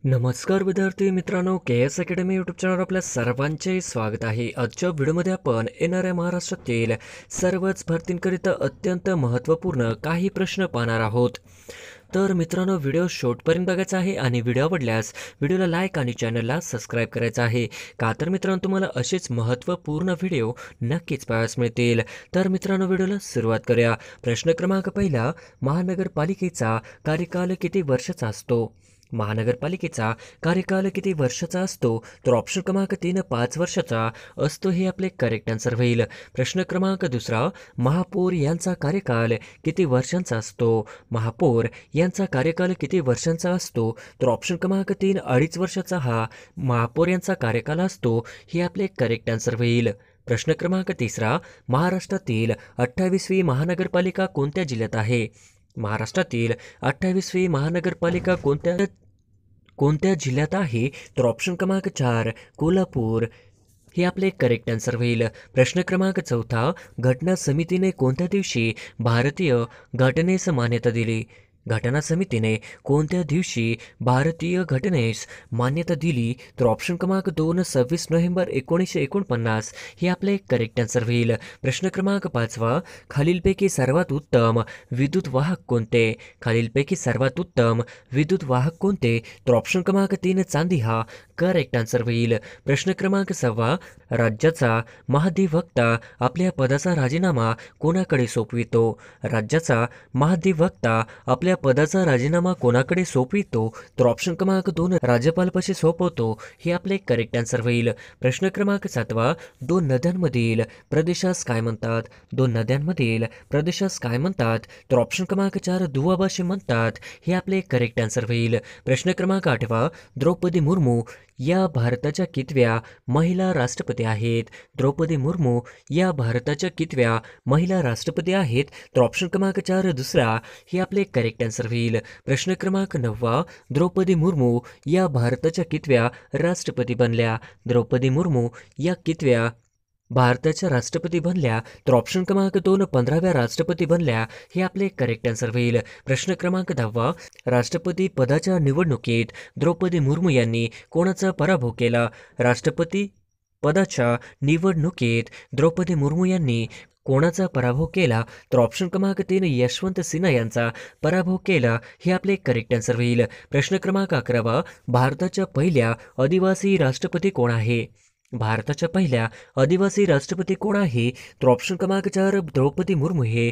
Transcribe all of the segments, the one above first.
नमस्कार विद्यार्थी मित्रांनो, के एस अकॅडमी यूट्यूब चॅनलवर आपल्या सर्वांचे स्वागत आहे। आजच्या व्हिडिओमध्ये आपण येणाऱ्या महाराष्ट्रातील सर्वच भरतींकरिता अत्यंत महत्त्वपूर्ण काही प्रश्न पाहणार आहोत। तर मित्रांनो, व्हिडिओ शेवटपर्यंत बघायचा आहे आणि व्हिडिओ आवडल्यास व्हिडिओला लाईक आणि चॅनलला सबस्क्राईब करायचं आहे। का तर मित्रांनो, तुम्हाला असेच महत्त्वपूर्ण व्हिडिओ नक्कीच पाहायला मिळतील। तर मित्रांनो, व्हिडिओला सुरुवात करूया। प्रश्न क्रमांक पहिला, महानगरपालिकेचा कार्यकाल किती वर्षाचा असतो? महानगरपालिकेचा कार्यकाल किती वर्षाचा असतो? तर ऑप्शन क्रमांक 3 5 वर्षाचा असतो, हे आपले करेक्ट आन्सर होईल। प्रश्न क्रमांक दुसरा, महापौर यांचा कार्यकाल किती वर्षांचा असतो? महापौर यांचा कार्यकाल किती वर्षांचा असतो? तर ऑप्शन क्रमांक 3 2.5 वर्षाचा हा महापौर यांचा कार्यकाल असतो, हे आपले करेक्ट आन्सर होईल। प्रश्न क्रमांक तिसरा, महाराष्ट्रातील 28वी महानगरपालिका कोणत्या जिल्ह्यात आहे? महाराष्ट्रातील 28वी महानगरपालिका कोणत्या कोणत्या जिल्ह्यात आहे? तर ऑप्शन क्रमांक 4 कोल्हापूर हे आपले करेक्ट आन्सर होईल। प्रश्न क्रमांक चौथा, घटना समितीने कोणत्या दिवशी भारतीय घटनेस मान्यता दिली? घटना समितीने कोणत्या दिवशी भारतीय घटनेस मान्यता दिली? तर ऑप्शन क्रमांक 2 26 नोव्हेंबर 1949 हे आपले करेक्ट आन्सर होईल। प्रश्न क्रमांक पाचवा, खालीलपैकी सर्वात उत्तम विद्युत वाहक कोणते? खालीलपैकी सर्वात उत्तम विद्युत वाहक कोणते? तर ऑप्शन क्रमांक 3 चांदी हा करेक्ट आन्सर होईल। प्रश्न क्रमांक 6, राज्याचा महाधिवक्ता आपल्या पदाचा राजीनामा कोणाकडे सोपवितो? राज्याचा महाधिवक्ता आपल्या पदाचा राजीनामा कोणाकडे सोपवितो? तर ऑप्शन क्रमांक 2 राज्यपालपाशी सोपवतो, हे आपले करेक्ट आन्सर होईल। प्रश्न क्रमांक 7, दोन नद्यांमधील प्रदेशास काय म्हणतात? दोन नद्यांमधील प्रदेशास काय म्हणतात? तर ऑप्शन क्रमांक 4 दुवाबाशी म्हणतात, हे आपले करेक्ट आन्सर होईल। प्रश्न क्रमांक 8, द्रौपदी मुर्मू या भारताच्या कितव्या महिला राष्ट्रपती आहेत? द्रौपदी मुर्मू या भारताच्या कितव्या महिला राष्ट्रपती आहेत? तर ऑप्शन क्रमांक 4 दुसरा हे आपले करेक्ट आन्सर होईल। प्रश्न क्रमांक 9, द्रौपदी मुर्मू या भारताच्या कितव्या राष्ट्रपती बनल्या? द्रौपदी मुर्मू या कितव्या भारताच्या राष्ट्रपती बनल्या? तर ऑप्शन क्रमांक 2 15व्या राष्ट्रपती बनल्या, हे आपले करेक्ट आन्सर होईल। प्रश्न क्रमांक 10, राष्ट्रपती पदाच्या निवडणुकीत द्रौपदी मुर्मू यांनी कोणाचा पराभव केला? राष्ट्रपती पदाच्या निवडणुकीत द्रौपदी मुर्मू यांनी कोणाचा पराभव केला? तर ऑप्शन क्रमांक 3 यशवंत सिन्हा यांचा पराभव केला, हे आपले करेक्ट आन्सर होईल। प्रश्न क्रमांक 11, भारताच्या पहिल्या आदिवासी राष्ट्रपती कोण आहे? भारताच्या पहिल्या आदिवासी राष्ट्रपती कोण आहे? तर ऑप्शन क्रमांक 4 द्रौपदी मुर्मू हे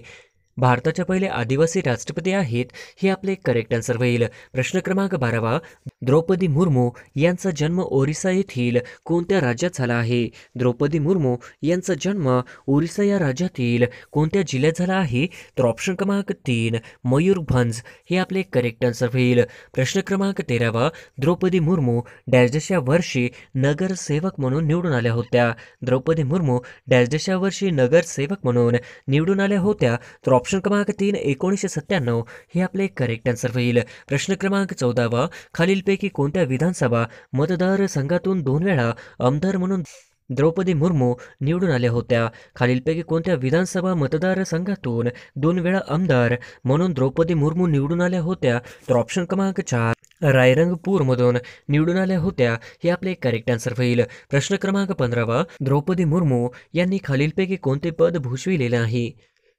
भारताच्या पहिले आदिवासी राष्ट्रपती आहेत, हे आपले करेक्ट आन्सर होईल। प्रश्न क्रमांक 12, द्रौपदी मुर्मू यांचा जन्म ओरिसा येथील कोणत्या राज्यात झाला आहे? द्रौपदी मुर्मू यांचा जन्म ओरिसा या राज्यातील कोणत्या जिल्ह्यात झाला आहे? तर ऑप्शन क्रमांक 3 मयूरभंज हे आपले करेक्ट आन्सर होईल। प्रश्न क्रमांक 13, द्रौपदी मुर्मू डॅशच्या वर्षी नगरसेवक म्हणून निवडून आल्या होत्या? द्रौपदी मुर्मू डॅशच्या वर्षी नगरसेवक म्हणून निवडून आल्या होत्या? तर ऑप्शन क्रमांक 3 1997 हे आपले करेक्ट आन्सर होईल। प्रश्न क्रमांक 14, खालीलपैकी कोणत्या विधानसभा मतदारसंघातून 2 वेळा आमदार म्हणून द्रौपदी मुर्मू निवडून आल्या होत्या? खालीलपैकी कोणत्या विधानसभा मतदारसंघातून 2 वेळा आमदार म्हणून द्रौपदी मुर्मू निवडून आल्या होत्या? तर ऑप्शन क्रमांक 4 रायरंगपूरमधून निवडून आल्या होत्या, हे आपले करेक्ट आन्सर होईल। प्रश्न क्रमांक 15, द्रौपदी मुर्मू यांनी खालीलपैकी कोणते पद भूषविलेले नाही?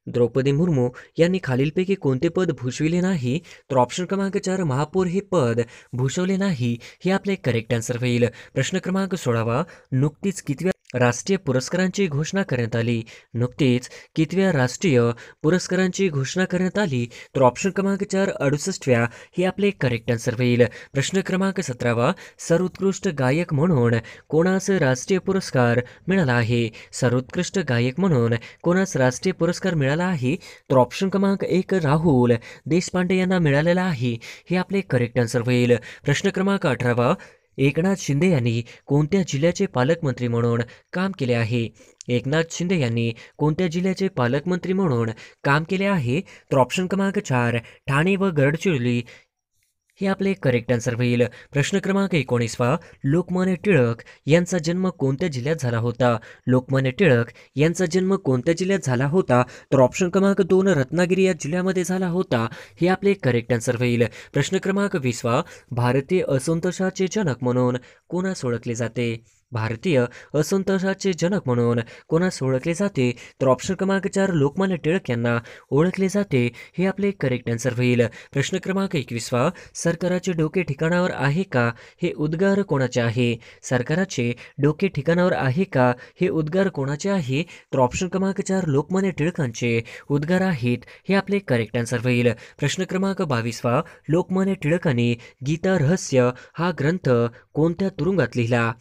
द्रौपदी मुर्मू यांनी खालीलपैकी कोणते पद भूषविले नाही? तर ऑप्शन क्रमांक 4 महापौर हे पद भूषवले नाही, हे आपले करेक्ट आन्सर होईल। प्रश्न क्रमांक 16, नुकतीच कितव्या राष्ट्रीय पुरस्कारांची घोषणा करण्यात आली? नुकतीच कितव्या राष्ट्रीय पुरस्कारांची घोषणा करण्यात आली? तर ऑप्शन क्रमांक 4 68व्या हे आपले करेक्ट आन्सर होईल। प्रश्न क्रमांक 17, सर्वोत्कृष्ट गायक म्हणून कोणास राष्ट्रीय पुरस्कार मिळाला आहे? सर्वोत्कृष्ट गायक म्हणून कोणास राष्ट्रीय पुरस्कार मिळाला आहे? तर ऑप्शन क्रमांक 1 राहुल देशपांडे यांना मिळालेला आहे, हे आपले करेक्ट आन्सर होईल। प्रश्न क्रमांक 18, एकनाथ शिंदे यांनी कोणत्या जिल्ह्याचे पालकमंत्री म्हणून काम केले आहे? एकनाथ शिंदे यांनी कोणत्या जिल्ह्याचे पालकमंत्री म्हणून काम केले आहे? तर ऑप्शन क्रमांक 4 ठाणे व गडचिरोली हे आपले करेक्ट आन्सर होईल. प्रश्न क्रमांक 19, लोकमान्य टिळक यांचा जन्म कोणत्या जिल्ह्यात झाला होता? लोकमान्य टिळक यांचा जन्म कोणत्या जिल्ह्यात झाला होता? तर ऑप्शन क्रमांक 2 रत्नागिरी या जिल्ह्यामध्ये झाला होता. हे आपले करेक्ट आन्सर होईल. प्रश्न क्रमांक 20, भारतीय असंतोषाचे जनक म्हणून कोणास ओळखले जाते? भारतीय असंतोषाचे जनक म्हणून कोणास ओळखले जाते? तर ऑप्शन क्रमांक 4 लोकमान्य टिळक यांना ओळखले जाते. हे आपले करेक्ट आन्सर होईल. प्रश्न क्रमांक 21, सरकाराचे डोके ठिकाणावर आहे का? हे उद्गार कोणाचे आहे? सरकाराचे डोके ठिकाणावर आहे का? हे उद्गार कोणाचे आहे? तर ऑप्शन क्रमांक 4 लोकमान्य टिळकांचे उद्गार आहेत. हे आपले करेक्ट आन्सर होईल. प्रश्न क्रमांक 22, लोकमान्य टिळकांनी गीता रहस्य हा ग्रंथ कोणत्या तुरुंगात लिहिला?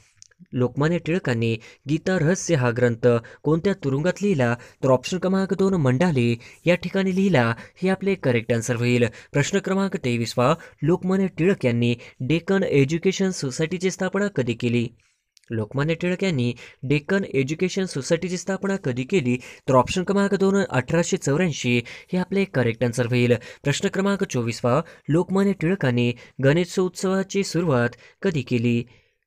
लोकमान्य टिळकांनी गीता रहस्य हा ग्रंथ कोणत्या तुरुंगात लिहिला? तर ऑप्शन क्रमांक 2 मंडाले या ठिकाणी लिहिला. हे आपले करेक्ट आन्सर होईल. प्रश्न क्रमांक 23, लोकमान्य टिळक यांनी डेक्कन एज्युकेशन सोसायटीची स्थापना कधी केली? लोकमान्य टिळक यांनी डेक्कन एज्युकेशन सोसायटीची स्थापना कधी केली? तर ऑप्शन क्रमांक 2 1884. हे आपले करेक्ट आन्सर होईल. प्रश्न क्रमांक 24, लोकमान्य टिळकांनी गणेशोत्सवाची सुरुवात कधी केली?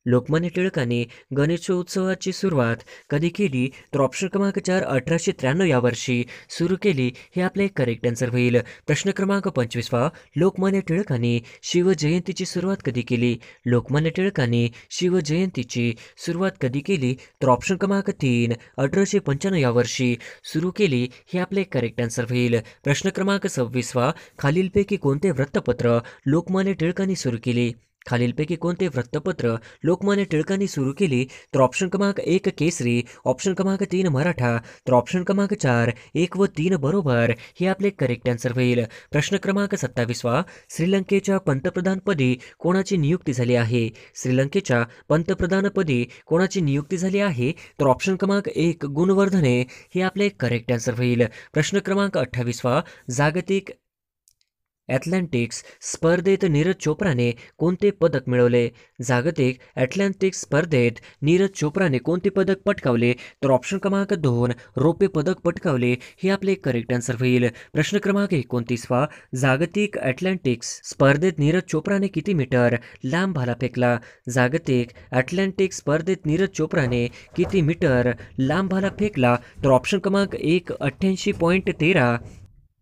लोकमान्य टिळकांनी गणेशोत्सवाची सुरुवात कधी केली? तर ऑप्शन क्रमांक 4 1893 या वर्षी सुरू केली. हे आपले करेक्ट आन्सर होईल. प्रश्न क्रमांक 25, लोकमान्य टिळकांनी शिवजयंतीची सुरुवात कधी केली? लोकमान्य टिळकांनी शिवजयंतीची सुरुवात कधी केली? तर ऑप्शन क्रमांक 3 1895 या वर्षी सुरू केली. हे आपले करेक्ट आन्सर होईल. प्रश्न क्रमांक 26, खालीलपैकी कोणते वृत्तपत्र लोकमान्य टिळकांनी सुरू केले? खालीलपैकी कोणते वृत्तपत्र लोकमान्य टिळकांनी सुरू केली? तर ऑप्शन क्रमांक 1 केसरी, ऑप्शन क्रमांक 3 मराठा, तर ऑप्शन क्रमांक 4 1 व 3 बरोबर. हे आपले करेक्ट आन्सर होईल. प्रश्न क्रमांक 27, श्रीलंकेच्या पंतप्रधानपदी कोणाची नियुक्ती झाली आहे? श्रीलंकेच्या पंतप्रधानपदी कोणाची नियुक्ती झाली आहे? तर ऑप्शन क्रमांक 1 गुणवर्धने. हे आपले करेक्ट आन्सर होईल. प्रश्न क्रमांक 28, जागतिक ॲथलेटिक्स स्पर्धेत नीरज चोप्राने कोणते पदक मिळवले? जागतिक ॲथलेटिक्स स्पर्धेत नीरज चोप्राने कोणते पदक पटकावले? तर ऑप्शन क्रमांक 2 रौप्य पदक पटकावले. हे आपले करेक्ट आन्सर होईल. प्रश्न क्रमांक 29, जागतिक ॲथलेटिक्स स्पर्धेत नीरज चोप्राने किती मीटर लांब भाला फेकला? जागतिक ॲथलेटिक्स स्पर्धेत नीरज चोप्राने किती मीटर लांब भाला फेकला? तर ऑप्शन क्रमांक 1 88.13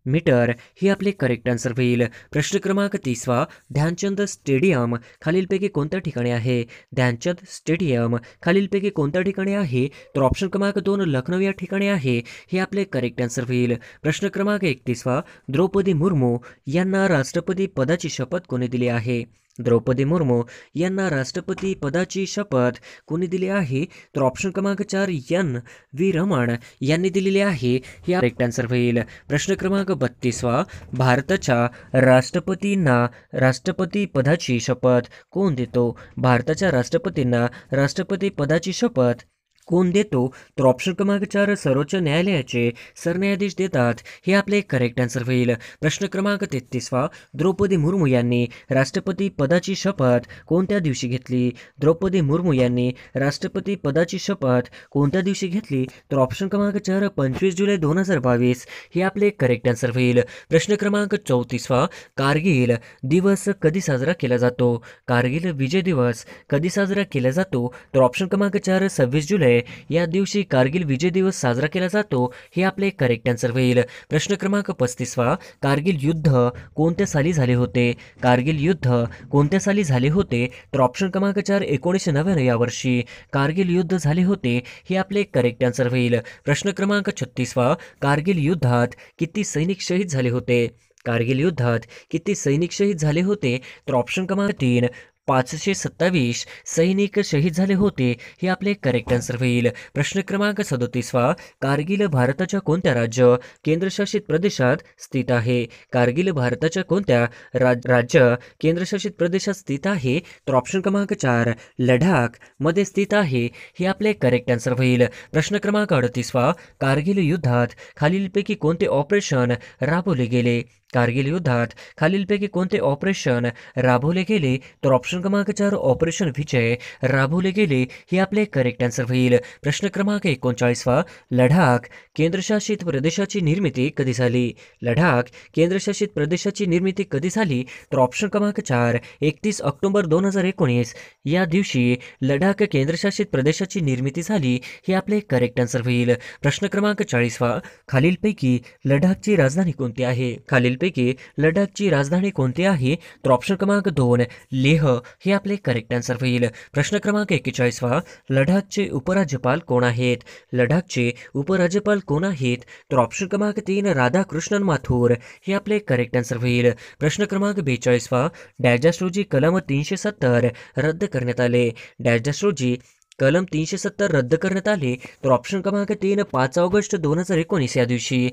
मीटर. हे आपले करेक्ट आन्सर होईल. प्रश्न क्रमांक 30, ध्यानचंद स्टेडियम खालीलपैकी कोणत्या ठिकाणी आहे? ध्यानचंद स्टेडियम खालीलपैकी कोणत्या ठिकाणी आहे? तर ऑप्शन क्रमांक 2 लखनौ या ठिकाणी आहे. हे आपले करेक्ट आन्सर होईल. प्रश्न क्रमांक 31, द्रौपदी मुर्मू यांना राष्ट्रपती पदाची शपथ कोणी दिली आहे? द्रौपदी मुर्मू यांना राष्ट्रपती पदाची शपथ कोणी दिली आहे? तर ऑप्शन क्रमांक 4 NV रमण यांनी दिलेली आहे. हे करेक्ट आन्सर होईल. प्रश्न क्रमांक 32, भारताच्या राष्ट्रपतींना राष्ट्रपती पदाची शपथ कोण देतो? भारताच्या राष्ट्रपतींना राष्ट्रपती पदाची शपथ कोण देतो? तर ऑप्शन क्रमांक 4 सर्वोच्च न्यायालयाचे सरन्यायाधीश देतात. हे आपले करेक्ट आन्सर होईल. प्रश्न क्रमांक 33, द्रौपदी मुर्मू यांनी राष्ट्रपती पदाची शपथ कोणत्या दिवशी घेतली? द्रौपदी मुर्मू यांनी राष्ट्रपती पदाची शपथ कोणत्या दिवशी घेतली? तर ऑप्शन क्रमांक 4 25 जुलै 2022. हे आपले करेक्ट आन्सर होईल. प्रश्न क्रमांक 34, कारगिल दिवस कधी साजरा केला जातो? कारगिल विजय दिवस कधी साजरा केला जातो? तर ऑप्शन क्रमांक 4 26 जुलै या दिवशी कारगिल विजय दिवस साजरा केला जातो. हे आपले करेक्ट आन्सर होईल. प्रश्न क्रमांक 35, कारगिल युद्ध कोणत्या साली झाले होते? कारगिल युद्ध कोणत्या साली झाले होते? तर ऑप्शन क्रमांक 4 1999 या वर्षी कारगिल युद्ध झाले होते. हे आपले करेक्ट आन्सर होईल. प्रश्न क्रमांक 36, कारगिल युद्धात किती सैनिक शहीद झाले होते? कारगिल युद्धात किती सैनिक शहीद झाले होते? तर ऑप्शन क्रमांक 3 527 सैनिक शहीद झाले होते. हे आपले करेक्ट आन्सर होईल. प्रश्न क्रमांक 37, कारगिल भारताच्या कोणत्या राज्य केंद्रशासित प्रदेशात स्थित आहे? कारगिल भारताच्या कोणत्या राज्य केंद्रशासित प्रदेशात स्थित आहे? तर ऑप्शन क्रमांक 4 लडाख मध्ये स्थित आहे. हे आपले करेक्ट आन्सर होईल. प्रश्न क्रमांक 38, कारगिल युद्धात खालीलपैकी कोणते ऑपरेशन राबवले गेले? कारगिल युद्धात खालीलपैकी कोणते ऑपरेशन राबवले गेले? तर ऑप्शन क्रमांक 4 ऑपरेशन विजय राबवले गेले. हे आपले करेक्ट आन्सर होईल. प्रश्न क्रमांक 39 लडाख केंद्रशासित प्रदेशाची निर्मिती कधी झाली? लडाख केंद्रशासित प्रदेशाची निर्मिती कधी झाली? तर ऑप्शन क्रमांक 4 31 ऑक्टोबर 2019 या दिवशी लडाख केंद्रशासित प्रदेशाची निर्मिती झाली. हे आपले करेक्ट आन्सर होईल. प्रश्न क्रमांक 40 खालीलपैकी लडाखची राजधानी कोणती आहे? खालीलपैकी लडाखची राजधानी कोणती आहे? तर ऑप्शन क्रमांक 2 लेह हे आपले करेक्ट आन्सर होईल. प्रश्न क्रमांक 41 लडाखचे उपराज्यपाल कोण आहेत? लडाखचे उपराज्यपाल कोण आहेत? तर ऑप्शन क्रमांक 3 राधाकृष्णन माथुर हे आपले करेक्ट आन्सर होईल. प्रश्न क्रमांक 42 डॅश रोजी कलम 370 रद्द करण्यात आले. डॅश रोजी कलम 370 रद्द करण्यात आले. तर ऑप्शन क्रमांक 3 5 ऑगस्ट 2019 या दिवशी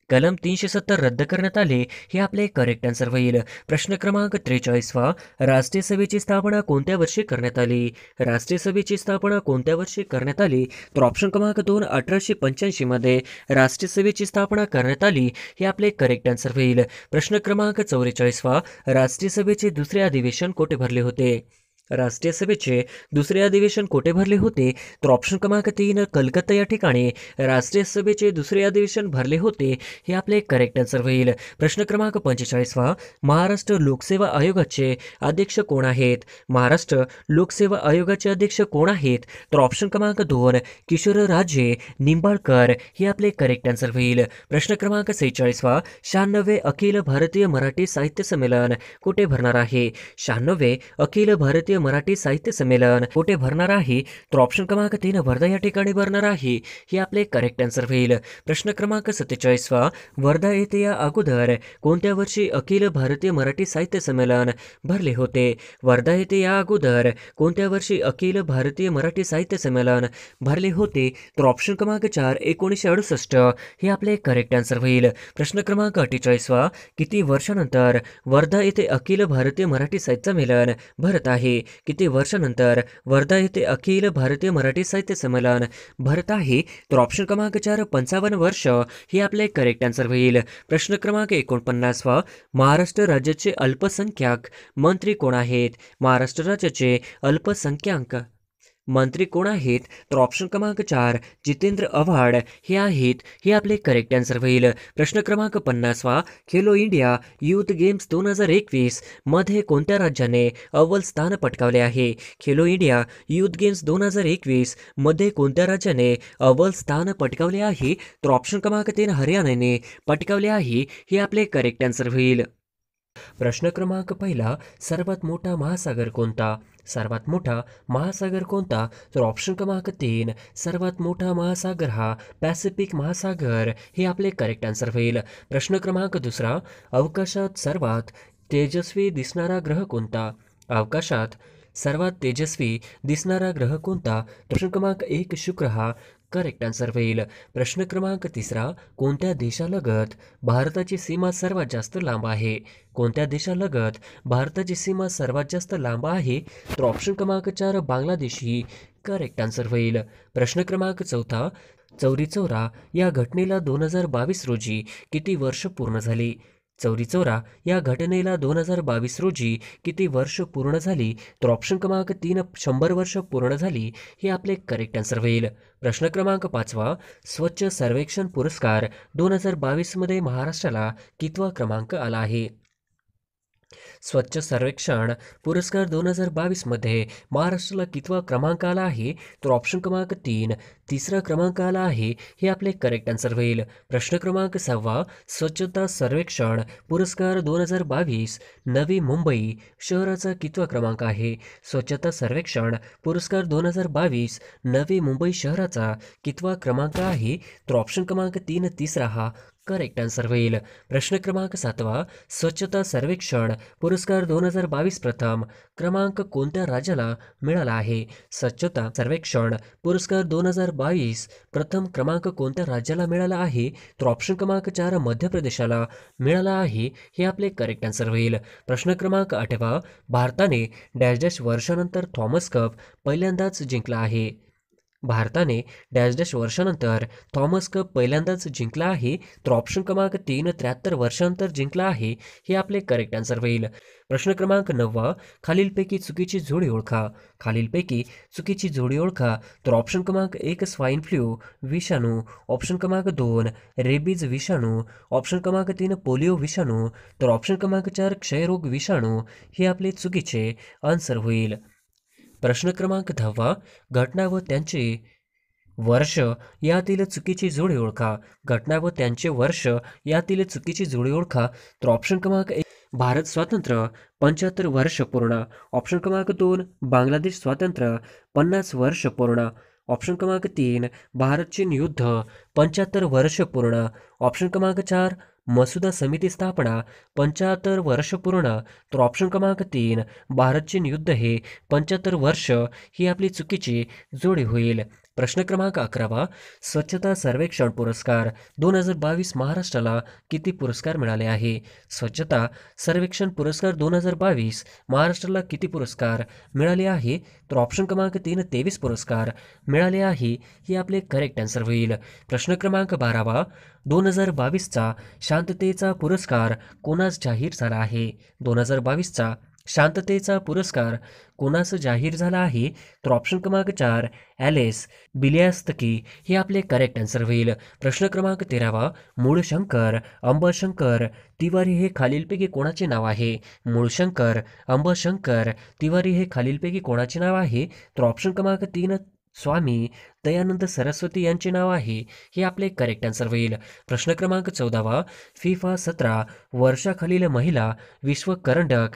कलम 370 रद्द करण्यात आले. हे आपले करेक्ट आन्सर होईल. प्रश्न क्रमांक 43 राष्ट्रीय सभेची स्थापना कोणत्या वर्षी करण्यात आली? राष्ट्रीय सभेची स्थापना कोणत्या वर्षी करण्यात आली? तर ऑप्शन क्रमांक 2 1885 मध्ये राष्ट्रीय सभेची स्थापना करण्यात आली. हे आपले करेक्ट आन्सर होईल. प्रश्न क्रमांक 44 राष्ट्रीय सभेचे दुसरे अधिवेशन कोठे भरले होते? राष्ट्रीय सभेचे दुसरे अधिवेशन कोठे भरले होते? तर ऑप्शन क्रमांक 3 कलकत्ता या ठिकाणी राष्ट्रीय सभेचे दुसरे अधिवेशन भरले होते. हे आपले करेक्ट आन्सर होईल. प्रश्न क्रमांक 45 महाराष्ट्र लोकसेवा आयोगाचे अध्यक्ष कोण आहेत? महाराष्ट्र लोकसेवा आयोगाचे अध्यक्ष कोण आहेत? तर ऑप्शन क्रमांक 2 किशोरराजे निंबाळकर हे आपले करेक्ट आन्सर होईल. प्रश्न क्रमांक 46 96 अखिल भारतीय मराठी साहित्य संमेलन कुठे भरणार आहे? 96 अखिल भारतीय मराठी साहित्य संमेलन कुठे भरणार आहे? तर ऑप्शन क्रमांक 3 वर्धा या ठिकाणी भरणार आहे. हे आपले करेक्ट आन्सर होईल. प्रश्न क्रमांक 47 वर्धा येथे या अगोदर कोणत्या वर्षी अखिल भारतीय मराठी साहित्य संमेलन भरले होते? वर्धा येथे या अगोदर कोणत्या वर्षी अखिल भारतीय मराठी साहित्य संमेलन भरले होते? तर ऑप्शन क्रमांक 4 1968 हे आपले करेक्ट आन्सर होईल. प्रश्न क्रमांक 48 किती वर्षानंतर वर्धा येथे अखिल भारतीय मराठी साहित्य संमेलन भरत आहे? किती वर्षानंतर वर्धा येथे अखिल भारतीय मराठी साहित्य संमेलन भरत आहे? तर ऑप्शन क्रमांक 4 55 वर्ष हे आपले करेक्ट आन्सर होईल. प्रश्न क्रमांक 49 महाराष्ट्र राज्याचे अल्पसंख्याक मंत्री कोण आहेत? महाराष्ट्र राज्याचे अल्पसंख्याक मंत्री कोण आहेत? तर ऑप्शन क्रमांक 4 जितेंद्र आव्हाड हे आहेत. हे आपले करेक्ट आन्सर होईल. प्रश्न क्रमांक 50 खेलो इंडिया यूथ गेम्स 2021 मध्ये कोणत्या राज्याने अव्वल स्थान पटकावले आहे? खेलो इंडिया यूथ गेम्स 2021 मध्ये कोणत्या राज्याने अव्वल स्थान पटकावले आहे? तर ऑप्शन क्रमांक 3 हरियाणाने पटकावले आहे. हे आपले करेक्ट आन्सर होईल. प्रश्न क्रमांक 1 सर्वात मोठा महासागर कोणता? सर्वात मोठा महासागर कोणता? तर ऑप्शन क्रमांक 3 सर्वात मोठा महासागर हा पॅसिफिक महासागर हे आपले करेक्ट आन्सर होईल. प्रश्न क्रमांक 2 अवकाशात सर्वात तेजस्वी दिसणारा ग्रह कोणता? अवकाशात सर्वात तेजस्वी दिसणारा ग्रह कोणता? प्रश्न क्रमांक 1 शुक्र हा करेक्ट आन्सर होईल. प्रश्न क्रमांक 3 कोणत्या देशालगत भारताची सीमा सर्वात जास्त लांब आहे? कोणत्या देशालगत भारताची सीमा सर्वात जास्त लांब आहे? तर ऑप्शन क्रमांक 4 बांगलादेश ही करेक्ट आन्सर होईल. प्रश्न क्रमांक 4 चौरी चौरा या घटनेला 2022 रोजी किती वर्ष पूर्ण झाली? चौरी चौरा या घटनेला 2022 रोजी किती वर्ष पूर्ण झाली? तर ऑप्शन क्रमांक 3 100 वर्ष पूर्ण झाली. हे आपले करेक्ट आन्सर होईल. प्रश्न क्रमांक 5 स्वच्छ सर्वेक्षण पुरस्कार 2022 मध्ये महाराष्ट्राला कितवा क्रमांक आला आहे? स्वच्छ सर्वेक्षण पुरस्कार 2022 मध्ये महाराष्ट्राला कितवा क्रमांक आला आहे? तर ऑप्शन क्रमांक 3 तिसरा क्रमांक आला आहे. हे आपले करेक्ट आन्सर होईल. प्रश्न क्रमांक 6 स्वच्छता सर्वेक्षण पुरस्कार 2022 नवी मुंबई शहराचा कितवा क्रमांक आहे? स्वच्छता सर्वेक्षण पुरस्कार 2022 नवी मुंबई शहराचा कितवा क्रमांक आहे? तर ऑप्शन क्रमांक 3 तिसरा हा करेक्ट आन्सर होईल. प्रश्न क्रमांक 7 स्वच्छता सर्वेक्षण पुरस्कार 2022 प्रथम क्रमांक कोणत्या राज्याला मिळाला आहे? स्वच्छता सर्वेक्षण पुरस्कार 2022 प्रथम क्रमांक कोणत्या राज्याला मिळाला आहे? तर ऑप्शन क्रमांक 4 मध्य प्रदेशाला मिळाला आहे. हे आपले करेक्ट आन्सर होईल. प्रश्न क्रमांक 8 भारताने डॅश डॅश वर्षानंतर थॉमस कप पहिल्यांदाच जिंकला आहे? भारताने डॅश डॅश वर्षानंतर थॉमस कप पहिल्यांदाच जिंकला आहे? तर ऑप्शन क्रमांक 3 73 वर्षानंतर जिंकला आहे. हे आपले करेक्ट आन्सर होईल. प्रश्न क्रमांक 9 खालीलपैकी चुकीची जोडी ओळखा. खालीलपैकी चुकीची जोडी ओळखा. तर ऑप्शन क्रमांक 1 स्वाईन फ्लू विषाणू, ऑप्शन क्रमांक 2 रेबीज विषाणू, ऑप्शन क्रमांक 3 पोलिओ विषाणू, तर ऑप्शन क्रमांक 4 क्षयरोग विषाणू. हे आपले चुकीचे आन्सर होईल. प्रश्न क्रमांक 10 घटना व त्यांचे वर्ष यातील चुकीची जोडी ओळखा. घटना व त्यांचे वर्ष यातील चुकीची जोडी ओळखा. तर ऑप्शन क्रमांक 1 भारत स्वातंत्र्य 75 वर्ष पूर्ण, ऑप्शन क्रमांक 2 बांगलादेश स्वातंत्र्य 50 वर्ष पूर्ण, ऑप्शन क्रमांक 3 भारत चीन युद्ध 75 वर्ष पूर्ण, ऑप्शन क्रमांक 4 मसुदा समिती स्थापना 75 वर्ष पूर्ण, तर ऑप्शन क्रमांक 3 भारत चीन युद्ध हे 75 वर्ष. ही आपली चुकीची जोडी होईल. प्रश्न क्रमांक 11 स्वच्छता सर्वेक्षण पुरस्कार 2022 महाराष्ट्राला किती पुरस्कार मिळाले आहे? स्वच्छता सर्वेक्षण पुरस्कार 2022 महाराष्ट्राला किती पुरस्कार मिळाले आहे? तर ऑप्शन क्रमांक 3 23 पुरस्कार मिळाले आहे. ही आपले करेक्ट आन्सर होईल. प्रश्न क्रमांक 12 2022चा शांततेचा पुरस्कार कोणास जाहीर झाला आहे? 2022चा शांततेचा पुरस्कार कोणास जाहीर झाला आहे? तर ऑप्शन क्रमांक 4 ॲलेस बिलियास्तकी. हे आपले करेक्ट आन्सर होईल. प्रश्न क्रमांक 13 मूळशंकर अंबशंकर तिवारी हे खालीलपैकी कोणाचे नाव आहे? मूळशंकर अंबशंकर तिवारी हे खालीलपैकी कोणाचे नाव आहे? तर ऑप्शन क्रमांक 3 स्वामी दयानंद सरस्वती यांचे नाव आहे. हे आपले करेक्ट आन्सर होईल. प्रश्न क्रमांक 14 फिफा 17 वर्षाखालील महिला विश्व करंडक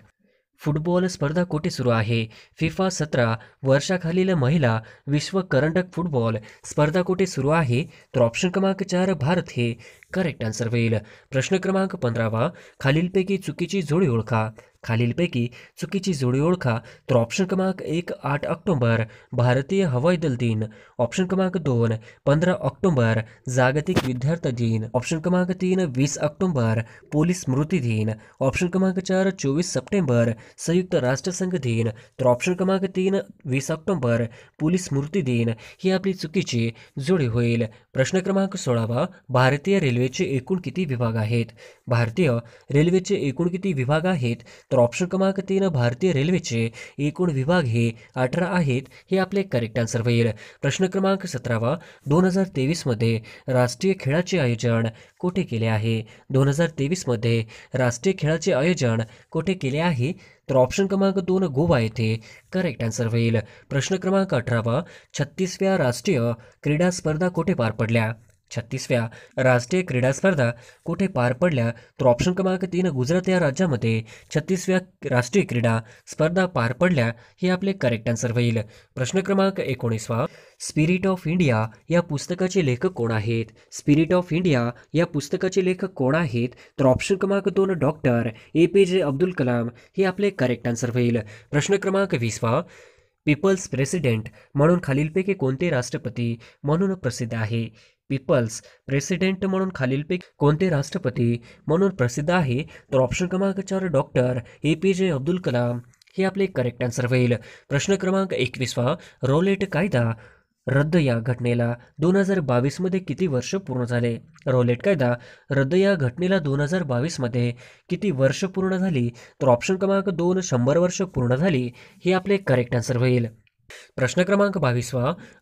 फुटबॉल स्पर्धा कुठे सुरू आहे? फिफा 17 वर्षाखालील महिला विश्व करंडक फुटबॉल स्पर्धा कुठे सुरू आहे? तर ऑप्शन क्रमांक 4 भारत हे करेक्ट आन्सर होईल. प्रश्न क्रमांक 15 खालीलपैकी चुकीची जोडी ओळखा. खालीलपैकी चुकीची जोडी ओळखा. तर ऑप्शन क्रमांक 1 8 ऑक्टोबर भारतीय हवाई दल दिन, ऑप्शन क्रमांक 2 15 ऑक्टोबर जागतिक विद्यार्थी दिन, ऑप्शन क्रमांक 3 20 ऑक्टोबर पोलीस स्मृती दिन, ऑप्शन क्रमांक 4 24 सप्टेंबर संयुक्त राष्ट्रसंघ दिन, तर ऑप्शन क्रमांक 3 20 ऑक्टोबर पोलीस स्मृती दिन. ही आपली चुकीची जोडी होईल. प्रश्न क्रमांक 16 भारतीय रेल्वेचे एकूण किती विभाग आहेत? भारतीय रेल्वेचे एकूण किती विभाग आहेत? तर ऑप्शन क्रमांक 3 भारतीय रेल्वेचे एकूण विभाग हे 18 आहेत. हे आपले करेक्ट आन्सर होईल. प्रश्न क्रमांक 17 2023 मध्ये राष्ट्रीय खेळाचे आयोजन कुठे केले आहे? 2023 मध्ये राष्ट्रीय खेळाचे आयोजन कुठे केले आहे? तर ऑप्शन क्रमांक 2 गोवा येथे करेक्ट आन्सर होईल. प्रश्न क्रमांक 18 36व्या राष्ट्रीय क्रीडा स्पर्धा कुठे पार पडल्या? 36व्या राष्ट्रीय क्रीडा स्पर्धा कुठे पार पडल्या? तर ऑप्शन क्रमांक 3 गुजरात या राज्यामध्ये 36व्या राष्ट्रीय क्रीडा स्पर्धा पार पडल्या. हे आपले करेक्ट आन्सर होईल. प्रश्न क्रमांक 19 स्पिरिट ऑफ इंडिया या पुस्तकाचे लेखक कोण आहेत? स्पिरिट ऑफ इंडिया या पुस्तकाचे लेखक कोण आहेत? तर ऑप्शन क्रमांक 2 डॉक्टर APJ अब्दुल कलाम. हे आपले करेक्ट आन्सर होईल. प्रश्न क्रमांक 20 पीपल्स प्रेसिडेंट म्हणून खालीलपैकी कोणते राष्ट्रपती म्हणून प्रसिद्ध आहे? पीपल्स प्रेसिडेंट म्हणून खालीलपैकी कोणते राष्ट्रपती म्हणून प्रसिद्ध आहे? तर ऑप्शन क्रमांक 4 डॉक्टर APJ अब्दुल कलाम. हे आपले करेक्ट आन्सर होईल. प्रश्न क्रमांक 21 रॉलेट कायदा रद्द या घटनेला 2022 मध्ये किती वर्ष पूर्ण झाले? रॉलेट कायदा रद्द या घटनेला 2022 मध्ये किती वर्ष पूर्ण झाली? तर ऑप्शन क्रमांक 2 100 वर्ष पूर्ण झाली. हे आपले करेक्ट आन्सर होईल. प्रश्न क्रमांक 22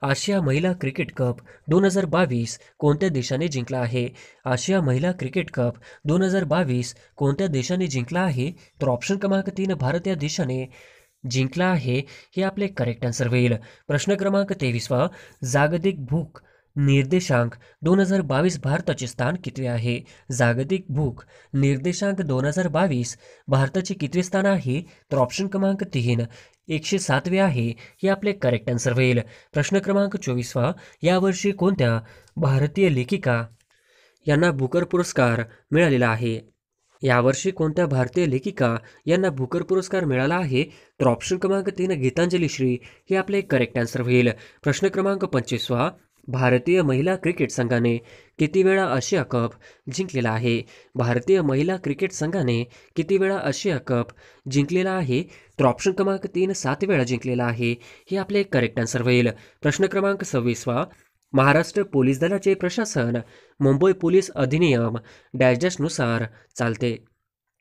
आशिया महिला क्रिकेट कप 2022 कोणत्या देशाने जिंकला आहे? आशिया महिला क्रिकेट कप 2022 कोणत्या देशाने जिंकला आहे? तर ऑप्शन क्रमांक 3 भारत या देशाने जिंकला आहे. हे आपले करेक्ट आन्सर होईल. प्रश्न क्रमांक 23 जागतिक भूक निर्देशांक 2022 भारताचे स्थान कितवे आहे? जागतिक भूक निर्देशांक 2022 भारताचे कितवे स्थान आहे? तर ऑप्शन क्रमांक 3 107वे आहे. हे आपले करेक्ट आन्सर होईल. प्रश्न क्रमांक 24 यावर्षी कोणत्या भारतीय लेखिका यांना बुकर पुरस्कार मिळालेला आहे? यावर्षी कोणत्या भारतीय लेखिका यांना बुकर पुरस्कार मिळाला आहे? तर ऑप्शन क्रमांक 3 गीतांजली श्री. हे आपले करेक्ट आन्सर होईल. प्रश्न क्रमांक 25 भारतीय महिला क्रिकेट संघाने किती वेळा आशिया कप जिंकलेला आहे? भारतीय महिला क्रिकेट संघाने किती वेळा आशिया कप जिंकलेला आहे? तर ऑप्शन क्रमांक 3 7 वेळा जिंकलेला आहे. हे आपले करेक्ट आन्सर होईल. प्रश्न क्रमांक 26 महाराष्ट्र पोलीस दलाचे प्रशासन मुंबई पोलीस अधिनियम डॅश डॅशनुसार चालते.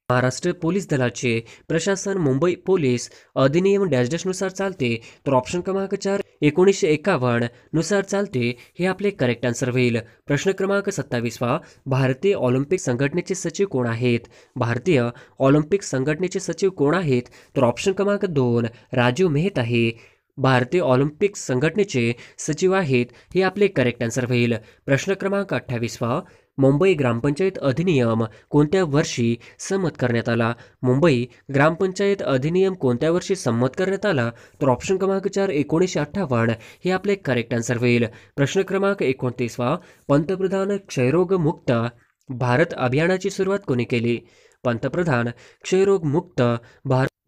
महाराष्ट्र पोलीस दलाचे प्रशासन मुंबई पोलीस अधिनियम डॅश डॅशनुसार चालते. तर ऑप्शन क्रमांक 4 1951 नुसार चालते. हे आपले करेक्ट आन्सर होईल. प्रश्न क्रमांक 27 भारतीय ऑलिम्पिक संघटनेचे सचिव कोण आहेत? भारतीय ऑलिम्पिक संघटनेचे सचिव कोण आहेत? तर ऑप्शन क्रमांक 2 राजीव मेहता हे भारतीय ऑलिम्पिक संघटनेचे सचिव आहेत. हे आपले करेक्ट आन्सर होईल. प्रश्न क्रमांक 28 मुंबई ग्रामपंचायत अधिनियम कोणत्या वर्षी संमत करण्यात आला? मुंबई ग्रामपंचायत अधिनियम कोणत्या वर्षी संमत करण्यात आला? तर ऑप्शन क्रमांक 4 1958 हे आपले करेक्ट आन्सर होईल. प्रश्न क्रमांक 29 पंतप्रधान क्षयरोग मुक्त भारत अभियानाची सुरुवात कोणी केली? पंतप्रधान क्षयरोग मुक्त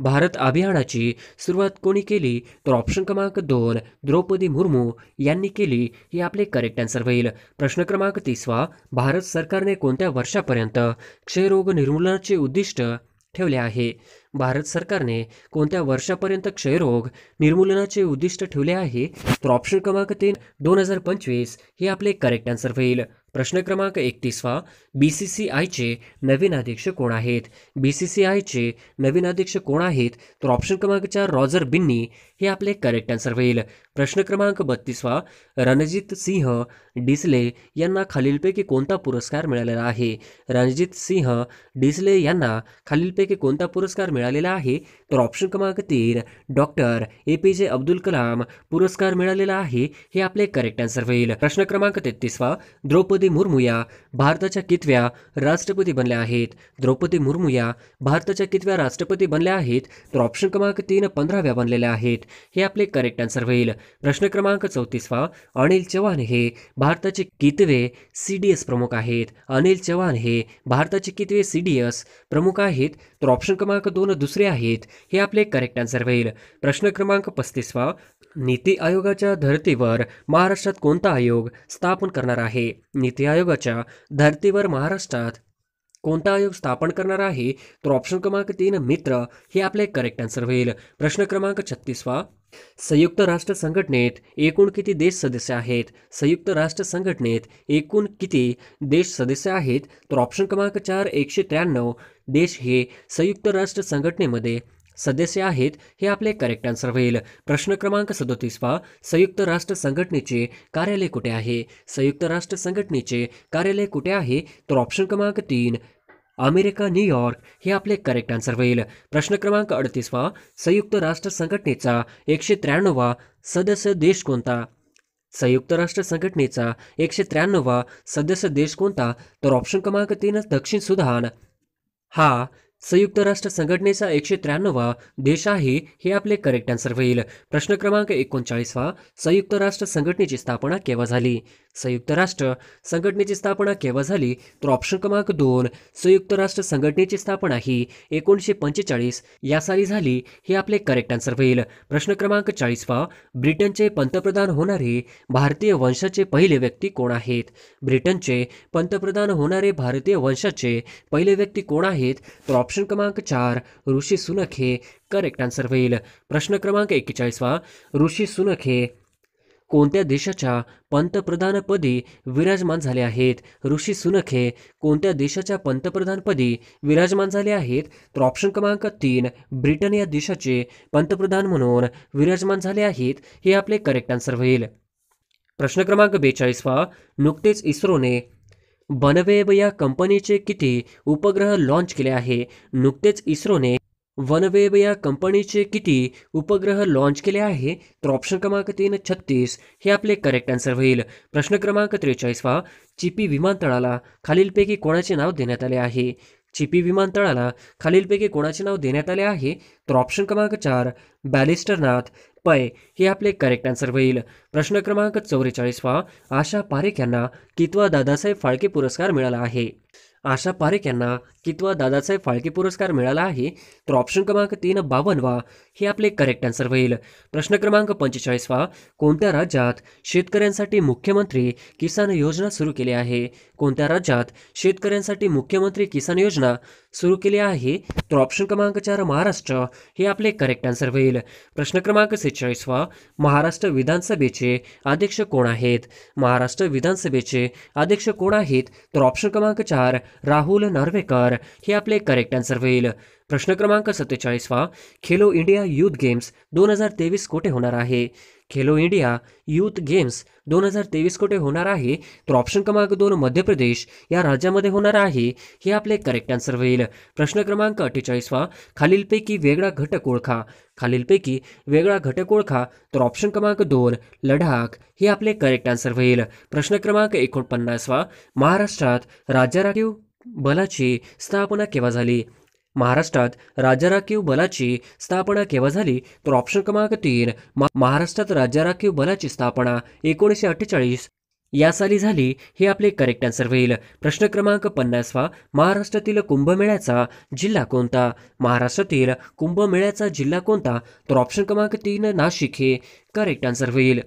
भारत अभियानाची सुरुवात कोणी केली? तर ऑप्शन क्रमांक 2 द्रौपदी मुर्मू यांनी केली. हे आपले करेक्ट आन्सर होईल. प्रश्न क्रमांक 30 भारत सरकारने कोणत्या वर्षापर्यंत क्षयरोग निर्मूलनाचे उद्दिष्ट ठेवले आहे? भारत सरकारने कोणत्या वर्षापर्यंत क्षयरोग निर्मूलनाचे उद्दिष्ट ठेवले आहे? तर ऑप्शन क्रमांक 3 2025 हे आपले करेक्ट आन्सर होईल. प्रश्न क्रमांक 31 BCCIचे नवीन अध्यक्ष कोण आहेत? BCCIचे नवीन अध्यक्ष कोण आहेत? तर ऑप्शन क्रमांक 4 रॉजर बिन्नी हे आपले करेक्ट आन्सर होईल. प्रश्न क्रमांक 32 रणजित सिंह डिसले यांना खालीलपैकी कोणता पुरस्कार मिळालेला आहे? रणजित सिंह डिसले यांना खालीलपैकी कोणता पुरस्कार मिळालेला आहे? तर ऑप्शन क्रमांक 3 डॉक्टर APJ अब्दुल कलाम पुरस्कार मिळालेला आहे. हे आपले करेक्ट आन्सर होईल. प्रश्न क्रमांक 33 द्रौपदी मुर्मू या भारताच्या कितव्या राष्ट्रपती बनल्या आहेत? द्रौपदी मुर्मू या भारताच्या कितव्या राष्ट्रपती बनल्या आहेत? तर ऑप्शन क्रमांक 3 15व्या बनलेल्या आहेत. हे आपले करेक्ट आन्सर होईल. प्रश्न क्रमांक 34 अनिल चव्हाण हे भारताचे कितवे CDS प्रमुख आहेत? अनिल चव्हाण हे भारताचे कितवे CDS प्रमुख आहेत? तर ऑप्शन क्रमांक 2 दुसरे आहेत. हे आपले करेक्ट आन्सर होईल. प्रश्न क्रमांक 35 नीती आयोगाच्या धर्तीवर महाराष्ट्रात कोणता आयोग स्थापन करणार आहे? नीती आयोगाच्या धर्तीवर महाराष्ट्रात कोणता आयोग स्थापन करणार आहे? तर ऑप्शन क्रमांक 3 मित्र हे आपले करेक्ट आन्सर होईल. प्रश्न क्रमांक 36 संयुक्त राष्ट्र संघटनेत एकूण किती देश सदस्य आहेत? संयुक्त राष्ट्र संघटनेत एकूण किती देश सदस्य आहेत? तर ऑप्शन क्रमांक 4 193 देश हे संयुक्त राष्ट्र संघटनेमध्ये सदस्य आहेत. हे आपले करेक्ट आन्सर होईल. प्रश्न क्रमांक 37 संयुक्त राष्ट्र संघटनेचे कार्यालय कुठे आहे? संयुक्त राष्ट्र संघटनेचे कार्यालय कुठे आहे? तर ऑप्शन क्रमांक 3 अमेरिका न्यूयॉर्क हे आपले करेक्ट आन्सर होईल. प्रश्न क्रमांक 38 संयुक्त राष्ट्र संघटनेचा 193वा सदस्य देश कोणता? संयुक्त राष्ट्र संघटनेचा 193वा सदस्य देश कोणता? तर ऑप्शन क्रमांक 3 दक्षिण सुदान हा संयुक्त राष्ट्र संघटनेचा 193वा देश आहे. हे आपले करेक्ट आन्सर होईल. प्रश्न क्रमांक 39 संयुक्त राष्ट्र संघटनेची स्थापना केव्हा झाली? संयुक्त राष्ट्र संघटनेची स्थापना केव्हा झाली? तर ऑप्शन क्रमांक 2 संयुक्त राष्ट्र संघटनेची स्थापना ही 1945 या साली झाली. हे आपले करेक्ट आन्सर होईल. प्रश्न क्रमांक 40 ब्रिटनचे पंतप्रधान होणारे भारतीय वंशाचे पहिले व्यक्ती कोण आहेत? ब्रिटनचे पंतप्रधान होणारे भारतीय वंशाचे पहिले व्यक्ती कोण आहेत? तर ऑप्शन क्रमांक 4 ऋषी सुनक हे करेक्ट आन्सर होईल. प्रश्न क्रमांक 41 ऋषी सुनक हे कोणत्या देशाच्या पंतप्रधानपदी विराजमान झाले आहेत? ऋषी सुनक हे कोणत्या देशाच्या पंतप्रधानपदी विराजमान झाले आहेत? तर ऑप्शन क्रमांक 3 ब्रिटन या देशाचे पंतप्रधान म्हणून विराजमान झाले आहेत. हे आपले करेक्ट आन्सर होईल. प्रश्न क्रमांक 42 नुकतेच इस्रोने वनवेब या कंपनीचे किती उपग्रह लॉन्च केले आहे? नुकतेच इस्रोने वनवेब या कंपनीचे किती उपग्रह लॉन्च केले आहे? तर ऑप्शन क्रमांक 3 36 हे आपले करेक्ट आन्सर होईल. प्रश्न क्रमांक 43 चिपी विमानतळाला खालीलपैकी कोणाचे नाव देण्यात आले आहे? चिपी विमानतळाला खालीलपैकी कोणाचे नाव देण्यात आले आहे? तर ऑप्शन क्रमांक 4 बॅलिस्टरनाथ पै हे आपले करेक्ट आन्सर होईल. प्रश्न क्रमांक 44 आशा पारेख यांना कितवा दादासाहेब फाळके पुरस्कार मिळाला आहे? आशा पारेख यांना कितवा दादासाहेब फाळके पुरस्कार मिळाला आहे? तर ऑप्शन क्रमांक 3 52वा हे आपले करेक्ट आन्सर होईल. प्रश्न क्रमांक 45वा कोणत्या राज्यात शेतकऱ्यांसाठी मुख्यमंत्री किसान योजना सुरू केली आहे? कोणत्या राज्यात शेतकऱ्यांसाठी मुख्यमंत्री किसान योजना सुरू केली आहे? तर ऑप्शन क्रमांक 4 महाराष्ट्र हे आपले करेक्ट आन्सर होईल. प्रश्न क्रमांक 46वा महाराष्ट्र विधानसभेचे अध्यक्ष कोण आहेत? महाराष्ट्र विधानसभेचे अध्यक्ष कोण आहेत? तर ऑप्शन क्रमांक 4 राहुल नार्वेकर हे आपले करेक्ट आन्सर होईल. प्रश्न क्रमांक 47वा खेलो इंडिया यूथ गेम्स 2023 कुठे होणार आहे? खेलो इंडिया यूथ गेम्स 2023 कुठे होणार आहे? तर ऑप्शन क्रमांक 2 मध्य प्रदेश या राज्यामध्ये होणार आहे हे आपले करेक्ट आन्सर होईल. प्रश्न क्रमांक 48वा खालीलपैकी वेगळा घटक ओळखा. खालीलपैकी वेगळा घटक ओळखा. तर ऑप्शन क्रमांक 2 लडाख हे आपले करेक्ट आन्सर होईल. प्रश्न क्रमांक 49वा महाराष्ट्रात राज्य राखीव बलाची स्थापना केव्हा झाली? महाराष्ट्रात राज्य राखीव बलाची स्थापना केव्हा झाली? तर ऑप्शन क्रमांक 3 महाराष्ट्रात राज्य राखीव बलाची स्थापना 1948 या साली झाली हे आपले करेक्ट आन्सर होईल. प्रश्न क्रमांक 50वा महाराष्ट्रातील कुंभमेळ्याचा जिल्हा कोणता? महाराष्ट्रातील कुंभमेळ्याचा जिल्हा कोणता? तर ऑप्शन क्रमांक 3 नाशिक हे करेक्ट आन्सर होईल.